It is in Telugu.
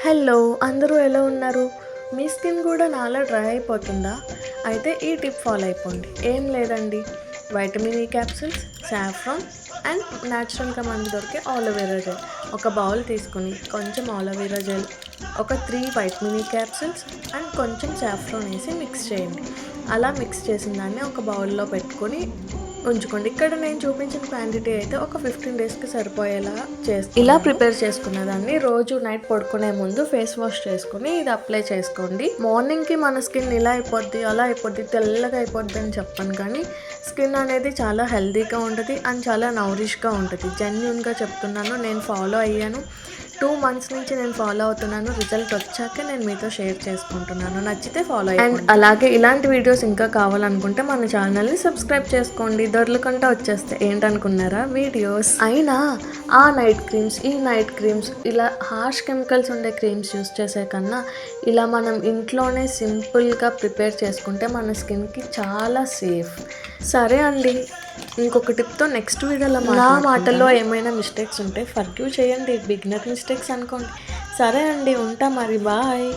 హలో అందరూ ఎలా ఉన్నారు? మీ స్కిన్ కూడా నాలా డ్రై అయిపోతుందా? అయితే ఈ టిప్ ఫాలో అయిపోండి. ఏం లేదండి, vitamin E capsules, saffron and న్యాచురల్గా మనకు దొరికే ఆలోవెరా జెల్. ఒక బౌల్ తీసుకుని కొంచెం ఆలోవెరా జెల్, ఒక 3 వైటమిన్ ఈ క్యాప్సూల్స్ అండ్ కొంచెం సాఫ్రాన్ వేసి మిక్స్ చేయండి. అలా మిక్స్ చేసిన దాన్ని ఒక బౌల్లో పెట్టుకొని ఉంచుకోండి. ఇక్కడ నేను చూపించిన క్వాంటిటీ అయితే ఒక 15 డేస్కి సరిపోయేలా ఇలా ప్రిపేర్ చేసుకున్న దాన్ని రోజు నైట్ పడుకునే ముందు ఫేస్ వాష్ చేసుకుని ఇది అప్లై చేసుకోండి. మార్నింగ్కి మన స్కిన్ ఇలా అయిపోద్ది, అలా అయిపోద్ది, తెల్లగా అయిపోద్ది అని చెప్పను, కానీ స్కిన్ అనేది చాలా హెల్తీగా ఉంటుంది అండ్ చాలా నౌరిష్గా ఉంటుంది. జెన్యూన్గా చెప్తున్నాను, నేను ఫాలో అయ్యాను. 2 months నుంచి నేను ఫాలో అవుతున్నాను. రిజల్ట్ వచ్చాకే నేను మీతో షేర్ చేసుకుంటున్నాను. నచ్చితే ఫాలో అయ్యండి. అండ్ అలాగే ఇలాంటి వీడియోస్ ఇంకా కావాలనుకుంటే మన ఛానల్ని సబ్స్క్రైబ్ చేసుకోండి. దొరలకంటా వచ్చేస్తే ఏంటనుకున్నారా వీడియోస్. అయినా ఆ నైట్ క్రీమ్స్, ఈ నైట్ క్రీమ్స్, ఇలా హార్ష్ కెమికల్స్ ఉండే క్రీమ్స్ యూస్ చేసే కన్నా ఇలా మనం ఇంట్లోనే సింపుల్గా ప్రిపేర్ చేసుకుంటే మన స్కిన్కి చాలా సేఫ్. సరే అండి, ఇంకొక టిప్తో నెక్స్ట్ వీడియోలో నా మాటల్లో ఏమైనా మిస్టేక్స్ ఉంటే ఫర్గివ్ చేయండి. బిగినర్ మిస్టేక్స్ అనుకోండి. సరే అండి, ఉంటా మరి, బాయ్.